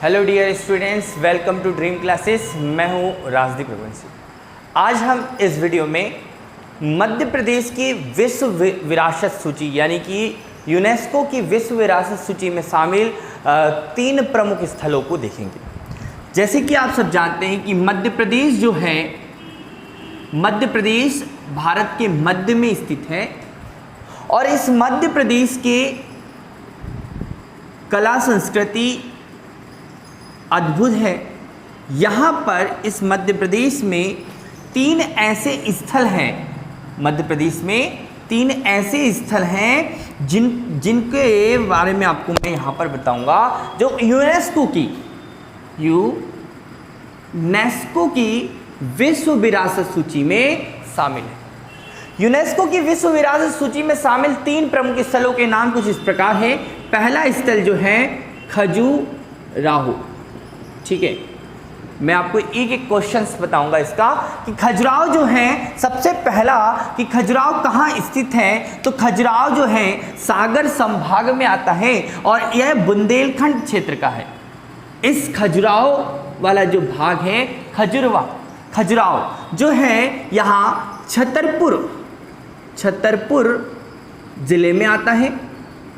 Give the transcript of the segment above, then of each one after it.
Hello dear students, welcome to dream classes. मैं हूं राजदीप रघुवंशी। आज हम इस वीडियो में मध्य प्रदेश की विश्व विरासत सूची यानी कि यूनेस्को की विश्व विरासत सूची में शामिल 3 प्रमुख स्थलों को देखेंगे। जैसे कि आप सब जानते हैं कि मध्य प्रदेश जो है, मध्य प्रदेश भारत के मध्य में स्थित है और इस मध्य प्रदेश के कला संस्कृति अद्भुत है। यहाँ पर इस मध्य प्रदेश में 3 ऐसे स्थल हैं, मध्य प्रदेश में 3 ऐसे स्थल हैं जिनके बारे में आपको मैं यहाँ पर बताऊंगा, जो यूनेस्को की विश्व विरासत सूची में शामिल है। यूनेस्को की विश्व विरासत सूची में शामिल 3 प्रमुख स्थलों के नाम कुछ इस प्रकार है। पहला स्थल जो है खजुराहो, ठीक है। मैं आपको एक एक क्वेश्चंस बताऊंगा इसका कि खजुराहो जो है, सबसे पहला कि खजुराहो कहाँ स्थित है, तो खजुराहो जो है सागर संभाग में आता है और यह बुंदेलखंड क्षेत्र का है। इस खजुराहो वाला जो भाग है खजुराहो जो है यहाँ छतरपुर जिले में आता है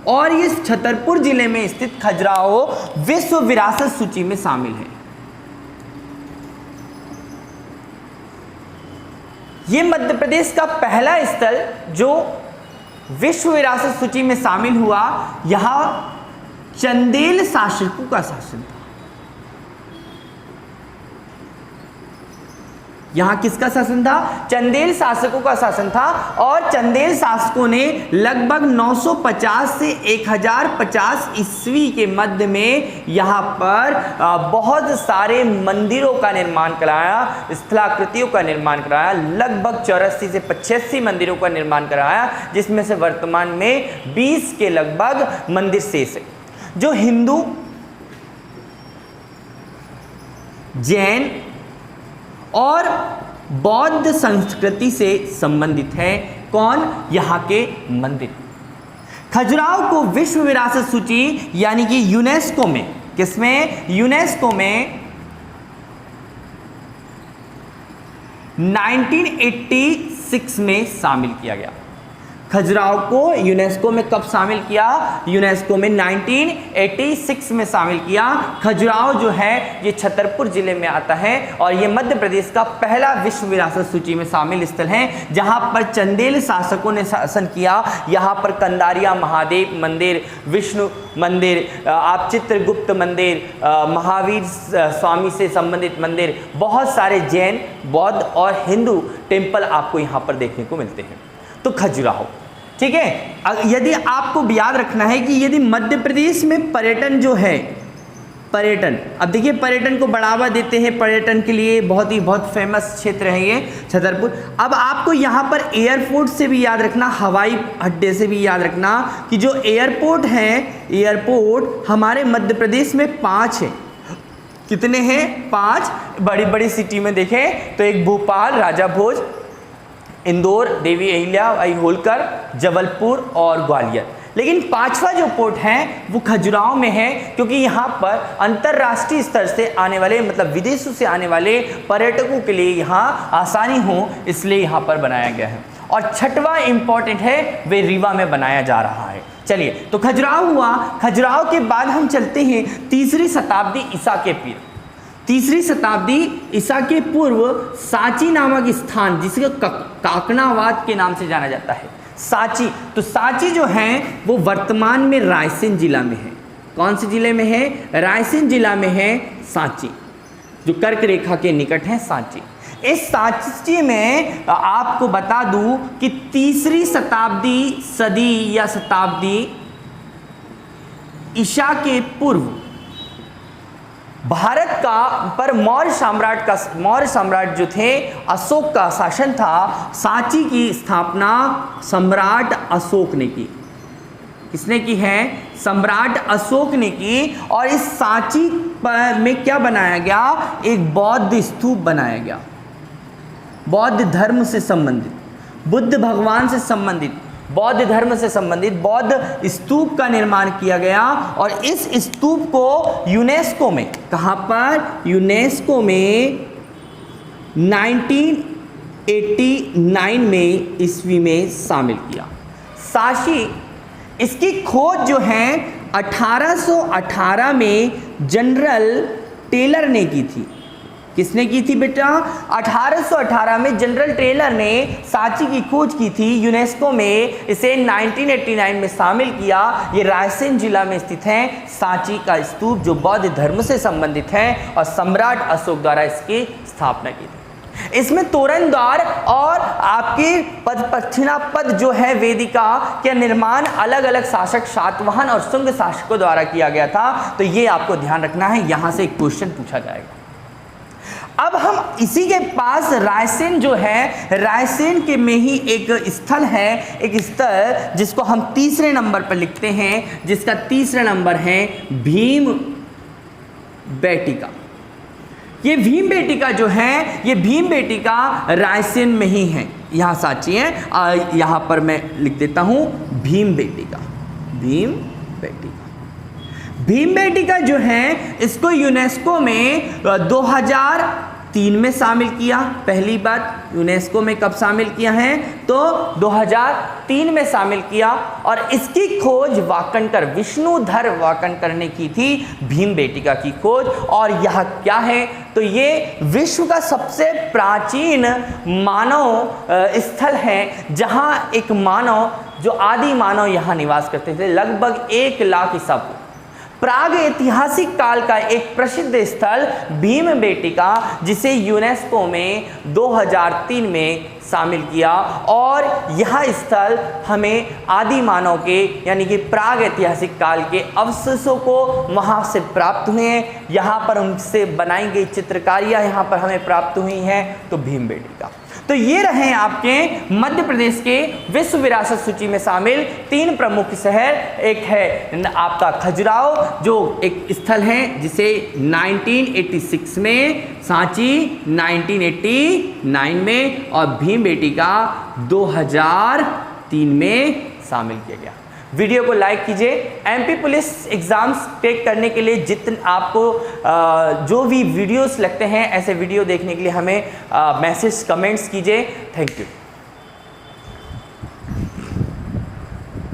और इस छतरपुर जिले में स्थित खजुराहो विश्व विरासत सूची में शामिल है। यह मध्य प्रदेश का पहला स्थल जो विश्व विरासत सूची में शामिल हुआ। यहां चंदेल शासकों का शासन था। यहाँ किसका शासन था? चंदेल शासकों का शासन था और चंदेल शासकों ने लगभग 950 से 1050 ईस्वी के मध्य में यहाँ पर बहुत सारे मंदिरों का निर्माण कराया, स्थलाकृतियों का निर्माण कराया। लगभग 84 से 85 मंदिरों का निर्माण कराया, जिसमें से वर्तमान में 20 के लगभग मंदिर शेष है, जो हिंदू, जैन और बौद्ध संस्कृति से संबंधित है। कौन? यहाँ के मंदिर। खजुराहो को विश्व विरासत सूची यानी कि यूनेस्को में, किसमें? यूनेस्को में 1986 में शामिल किया गया। खजुराहो को यूनेस्को में कब शामिल किया? यूनेस्को में 1986 में शामिल किया। खजुराहो जो है ये छतरपुर जिले में आता है और ये मध्य प्रदेश का पहला विश्व विरासत सूची में शामिल स्थल है, जहां पर चंदेल शासकों ने शासन किया। यहाँ पर कंदारिया महादेव मंदिर, विष्णु मंदिर, आप चित्रगुप्त मंदिर, महावीर स्वामी से संबंधित मंदिर, बहुत सारे जैन, बौद्ध और हिंदू टेम्पल आपको यहाँ पर देखने को मिलते हैं। तो खजुराहो, ठीक है। यदि आपको याद रखना है कि यदि मध्य प्रदेश में पर्यटन जो है, पर्यटन, अब देखिए पर्यटन को बढ़ावा देते हैं, पर्यटन के लिए बहुत फेमस क्षेत्र है ये छतरपुर। अब आपको यहाँ पर एयरपोर्ट से भी याद रखना, हवाई अड्डे से भी याद रखना कि जो एयरपोर्ट है, एयरपोर्ट हमारे मध्य प्रदेश में 5 है। कितने हैं? 5 बड़ी बड़ी सिटी में देखें तो एक भोपाल, राजा भोज, इंदौर, देवी अहिल्याबाई होलकर, जबलपुर और ग्वालियर। लेकिन 5वां जो पोर्ट है वो खजुराहो में है, क्योंकि यहाँ पर अंतर्राष्ट्रीय स्तर से आने वाले, मतलब विदेशों से आने वाले पर्यटकों के लिए यहाँ आसानी हो, इसलिए यहाँ पर बनाया गया है। और 6वां इंपॉर्टेंट है, वे रीवा में बनाया जा रहा है। चलिए, तो खजुराहो हुआ। खजुराहो के बाद हम चलते हैं 3री शताब्दी ईसा के पूर्व। 3री शताब्दी ईसा के पूर्व सांची नामक स्थान, जिसे काकनावाद के नाम से जाना जाता है, सांची। तो सांची जो है वो वर्तमान में रायसेन जिला में है। कौन से जिले में है? रायसेन जिला में है सांची, जो कर्क रेखा के निकट है सांची। इस सांची में आपको बता दूं कि 3री सदी या शताब्दी ईसा के पूर्व भारत का पर मौर्य सम्राट जो थे, अशोक का शासन था। सांची की स्थापना सम्राट अशोक ने की। किसने की है? सम्राट अशोक ने की। और इस सांची पर में क्या बनाया गया? एक बौद्ध स्तूप बनाया गया, बौद्ध धर्म से संबंधित, बुद्ध भगवान से संबंधित बौद्ध धर्म से संबंधित बौद्ध स्तूप का निर्माण किया गया और इस स्तूप को यूनेस्को में, कहाँ पर, यूनेस्को में 1989 में ईस्वी में शामिल किया। साची, इसकी खोज जो है 1818 में जनरल टेलर ने की थी। किसने की थी बेटा? 1818 में जनरल टेलर ने सांची की खोज की थी। यूनेस्को में इसे 1989 में शामिल किया। ये रायसेन जिला में स्थित है सांची का स्तूप, जो बौद्ध धर्म से संबंधित है और सम्राट अशोक द्वारा इसकी स्थापना की थी। इसमें तोरण द्वार और आपकी पदपच्छिना पद जो है वेदिका के निर्माण अलग अलग शासक सातवाहन और शुंग शासकों द्वारा किया गया था। तो ये आपको ध्यान रखना है, यहां से एक क्वेश्चन पूछा जाएगा। अब हम इसी के पास रायसेन जो है, रायसेन के में ही एक स्थल है, एक स्थल जिसको हम तीसरे नंबर पर लिखते हैं, जिसका तीसरा नंबर है भीम बेटिका। ये भीम बेटिका जो है, ये भीम बेटिका रायसेन में ही है। यहाँ सांची है, यहाँ पर मैं लिख देता हूँ भीम बेटिका। भीम बेटिका, भीम बेटिका जो है इसको यूनेस्को में 2003 में शामिल किया। पहली बात, यूनेस्को में कब शामिल किया है? तो 2003 में शामिल किया। और इसकी खोज वाकणकर, विष्णुधर वाकणकर ने की थी, भीम बेटिका की खोज। और यह क्या है? तो ये विश्व का सबसे प्राचीन मानव स्थल है, जहाँ एक मानव, जो आदि मानव यहाँ निवास करते थे, लगभग 1 लाख ईसा पूर्व। प्राग ऐतिहासिक काल का एक प्रसिद्ध स्थल भीम बेटिका, जिसे यूनेस्को में 2003 में शामिल किया। और यह स्थल हमें आदि मानव के, यानी कि प्राग ऐतिहासिक काल के अवशेषों को वहाँ से प्राप्त हुए हैं। यहाँ पर उनसे बनाई गई चित्रकारियाँ यहाँ पर हमें प्राप्त हुई हैं। तो भीम बेटिका, तो ये रहे आपके मध्य प्रदेश के विश्व विरासत सूची में शामिल 3 प्रमुख शहर। एक है आपका खजुराहो, जो एक स्थल है जिसे 1986 में, सांची 1989 में और भीम बेटिका 2003 में शामिल किया गया। वीडियो को लाइक कीजिए। एमपी पुलिस एग्जाम्स टेक करने के लिए जितने आपको जो भी वीडियोस लगते हैं, ऐसे वीडियो देखने के लिए हमें मैसेज कमेंट्स कीजिए। Thank you.